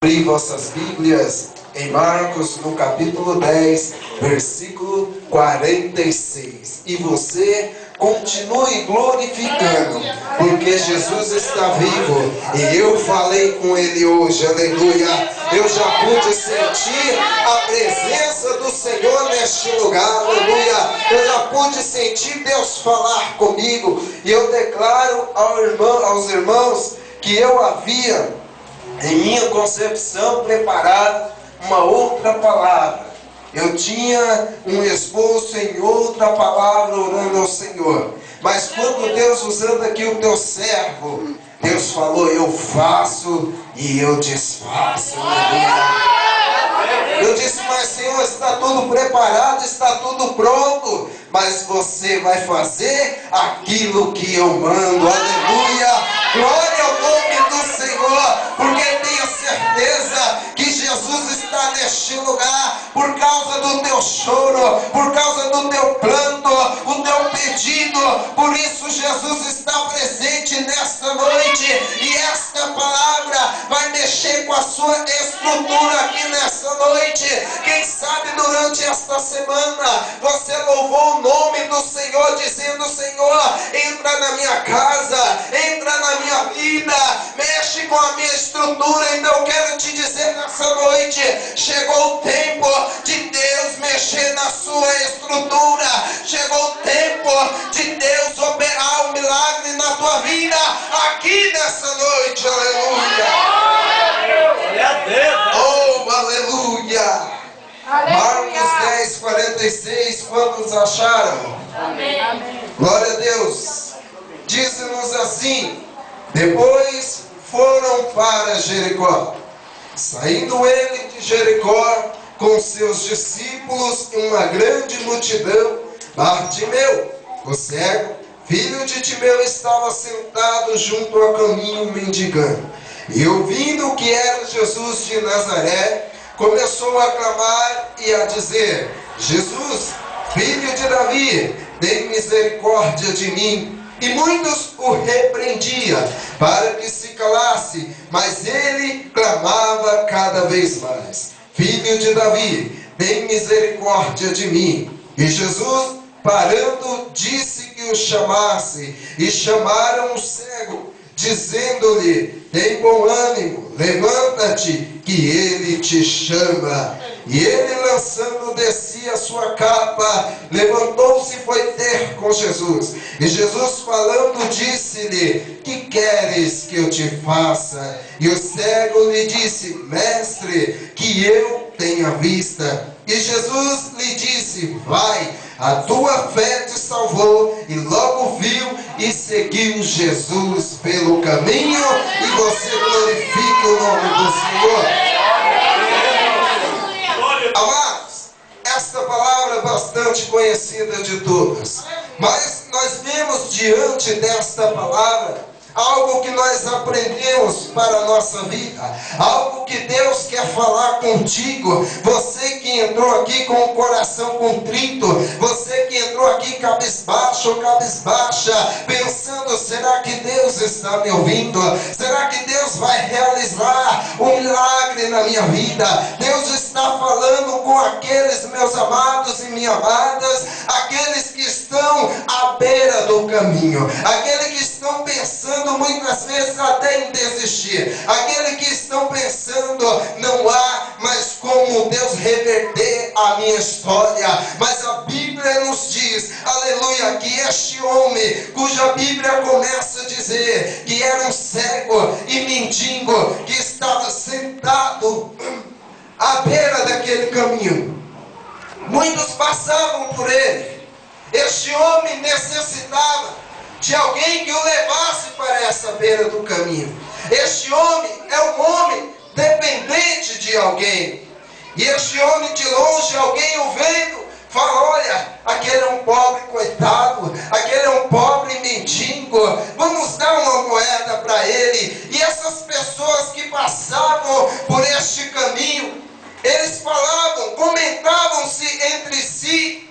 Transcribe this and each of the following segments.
Abrir vossas Bíblias em Marcos, no capítulo 10, versículo 46. E você continue glorificando, porque Jesus está vivo. E eu falei com Ele hoje, aleluia. Eu já pude sentir a presença do Senhor neste lugar, aleluia. Eu já pude sentir Deus falar comigo. E eu declaro aos irmãos que eu havia, em minha concepção, preparado uma outra palavra. Eu tinha um esboço em outra palavra orando ao Senhor. Mas quando Deus, usando aqui o teu servo, Deus falou: eu faço e eu desfaço. Eu disse: mas Senhor, está tudo preparado, está tudo pronto, mas você vai fazer aquilo que eu mando. Aleluia! Glória ao nome do Senhor, porque tenha certeza que Jesus está neste lugar por causa do teu choro, por causa do teu pranto, o teu pedido. Por isso Jesus está presente nesta noite, e esta palavra vai mexer com a sua estrutura aqui nesta noite. Quem sabe durante esta semana você louvou o nome do Senhor, dizendo: Senhor, entra na minha casa, entra na minha vida, mexe com a minha estrutura. Então eu quero te dizer nessa noite: chegou o tempo de Deus mexer na sua estrutura. Chegou o tempo de Deus operar um milagre na tua vida aqui nessa noite. Aleluia! Oh, aleluia! Marcos 10, 46. Quantos acharam? Amém. Glória a Deus. Diz-nos assim: depois foram para Jericó. Saindo ele de Jericó com seus discípulos e uma grande multidão, Bartimeu, o cego, filho de Timeu, estava sentado junto ao caminho mendigando. E ouvindo que era Jesus de Nazaré, começou a clamar e a dizer: Jesus, filho de Davi, tem misericórdia de mim. E muitos o repreendiam para que se calasse, mas ele clamava cada vez mais: Filho de Davi, tem misericórdia de mim. E Jesus, parando, disse que o chamasse. E chamaram o cego, dizendo-lhe: tem bom ânimo, levanta-te, que ele te chama. E ele, lançando de si a sua capa, levantou-se e foi ter com Jesus. E Jesus, falando, disse-lhe: que queres que eu te faça? E o cego lhe disse: Mestre, que eu tenha vista. E Jesus lhe disse: vai, a tua fé te salvou. E logo viu e seguiu Jesus pelo caminho. E você glorifica o nome do Senhor. Amados, esta palavra é bastante conhecida de todos, mas nós vemos diante desta palavra algo que nós aprendemos para a nossa vida, algo que Deus quer falar contigo. Você que entrou aqui com o coração contrito, você que entrou aqui cabisbaixo ou cabisbaixa, pensando: será que Deus está me ouvindo? Será que Deus vai realizar um milagre na minha vida? Deus está falando com aqueles meus amados e minhas amadas, aqueles que estão à beira do caminho, aqueles que estão pensando muitas vezes até em desistir, aqueles que estão pensando: não há mais como Deus reverter a minha história. Mas a Bíblia nos diz, aleluia, que este homem, cuja Bíblia começa a dizer que era um cego e mendigo, que estava sentado à beira daquele caminho, muitos passavam por ele. Este homem necessitava de alguém que o levasse para essa beira do caminho. Este homem é um homem dependente de alguém. E este homem, de longe, alguém o vendo, fala: olha, aquele é um pobre coitado, aquele é um pobre mendigo, vamos dar uma moeda para ele. E essas pessoas que passavam por este caminho, eles falavam, comentavam-se entre si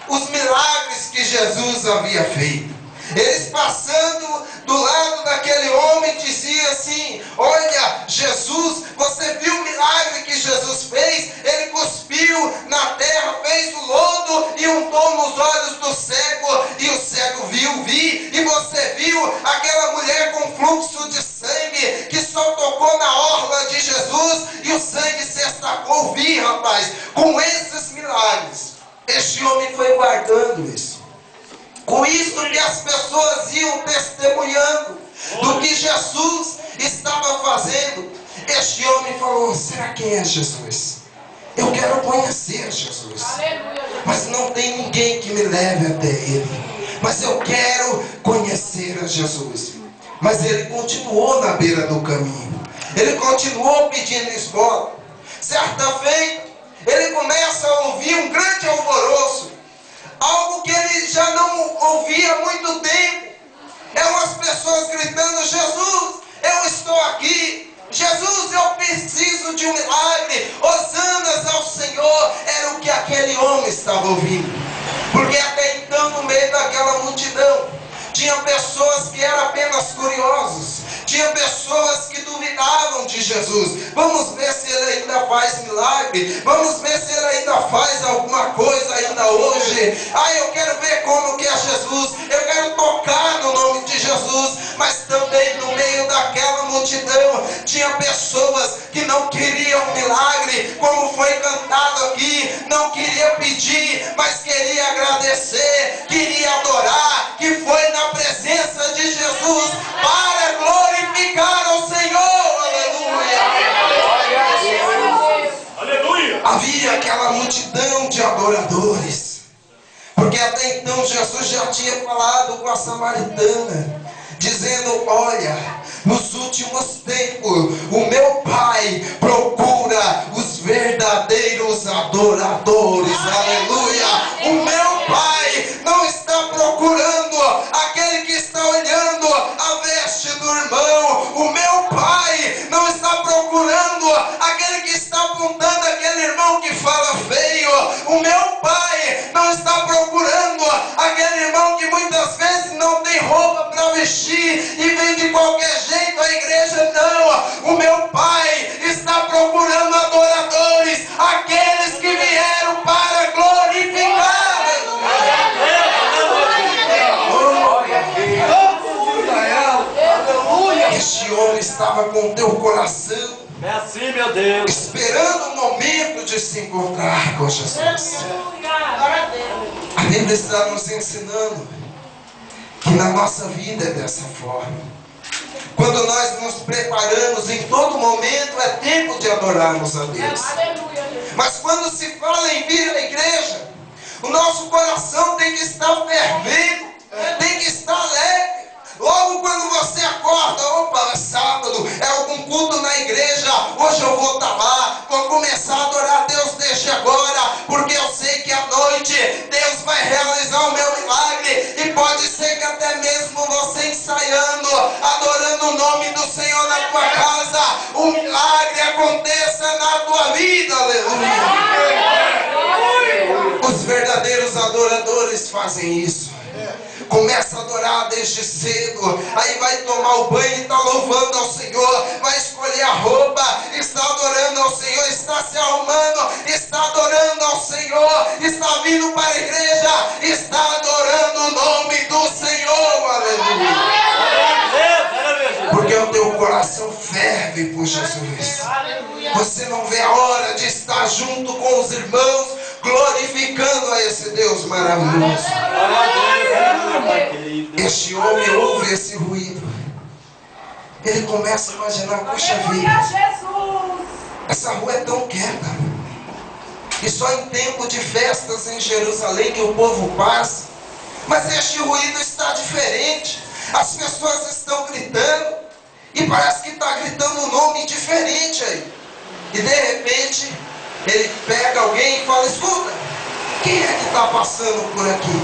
os milagres que Jesus havia feito. Eles passando do lado daquele homem diziam assim: olha, Jesus, você viu o ouvir, rapaz, com esses milagres. Este homem foi guardando isso. Com isso que as pessoas iam testemunhando do que Jesus estava fazendo. Este homem falou: será quem é Jesus? Eu quero conhecer Jesus. Mas não tem ninguém que me leve até Ele. Mas eu quero conhecer a Jesus. Mas ele continuou na beira do caminho. Ele continuou pedindo esmola. Certa feita, ele começa a ouvir um grande alvoroço. Algo que ele já não ouvia há muito tempo. Eram as pessoas gritando: Jesus, eu estou aqui. Jesus, eu preciso de um milagre. Hosanas ao Senhor. Era o que aquele homem estava ouvindo. Porque até então, no meio daquela multidão, tinha pessoas que eram apenas curiosos. Tinha pessoas que duvidavam de Jesus. Vamos ver se ele ainda faz milagre. Vamos ver se ele ainda faz alguma coisa ainda hoje. Eu quero ver como que é Jesus. Eu quero tocar no nome de Jesus. Mas também no meio daquela multidão tinha pessoas que não queriam milagre, como foi cantado aqui. Não queria pedir, mas queria agradecer, queria adorar, que foi na presença de Jesus para glorificar ao Senhor. Aleluia! Aleluia! Havia aquela multidão de adoradores, porque até então Jesus já tinha falado com a samaritana, dizendo: olha, nos últimos tempos o meu Pai procura os verdadeiros adoradores. Aleluia! O meu Pai não está procurando aquele que está olhando a veste do irmão. O meu Pai não está procurando aquele que está apontando aquele irmão que fala feio. O meu Pai não está procurando aquele irmão que muitas vezes não tem roupa para vestir e vem de qualquer jeito à igreja. Não, o meu Pai está procurando adoradores, aqueles que vieram para glorificar. Este homem estava com o teu coração é assim, meu Deus, esperando o momento de se encontrar com Jesus. A Bíblia está nos ensinando que na nossa vida é dessa forma. Quando nós nos preparamos, em todo momento é tempo de adorarmos a Deus. Mas quando se fala em vir à igreja, o nosso coração tem que estar fervendo, tem que estar alegre. Logo quando você acorda: opa, é sábado, é algum culto na igreja, hoje eu vou estar lá, vou começar a adorar a Deus desde agora, porque eu sei que à noite Deus vai realizar o meu milagre. E pode ser que até mesmo você ensaiando, adorando o nome do Senhor na tua casa, o milagre aconteça na tua vida. Aleluia! Os verdadeiros adoradores fazem isso. Começa a adorar desde cedo, aí vai tomar o banho e está louvando ao Senhor, vai escolher a roupa, está adorando ao Senhor, está se arrumando, está adorando ao Senhor, está vindo para a igreja, está adorando o nome do Senhor. Aleluia! Porque o teu coração ferve por Jesus. Você não vê a hora de estar junto com os irmãos, glorificando a esse Deus maravilhoso. Este homem ouve esse ruído. Ele começa a imaginar: puxa vida, essa rua é tão quieta. E só em tempo de festas em Jerusalém que o povo passa. Mas este ruído está diferente. As pessoas estão gritando. E parece que está gritando um nome diferente aí. E de repente ele pega alguém e fala: escuta, quem é que está passando por aqui?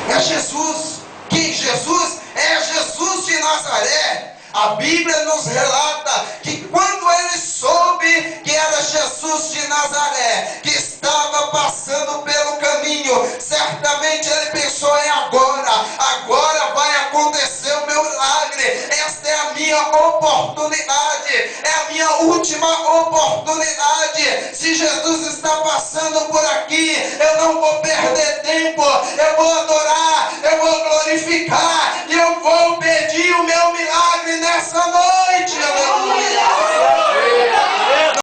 É Jesus. Quem? Jesus? É Jesus de Nazaré. A Bíblia nos relata que quando ele soube que era Jesus de Nazaré, que estava passando pelo caminho, certamente ele pensou: é agora vai acontecer o meu milagre. Esta é a minha oportunidade, é a minha última oportunidade. Se Jesus está passando por aqui,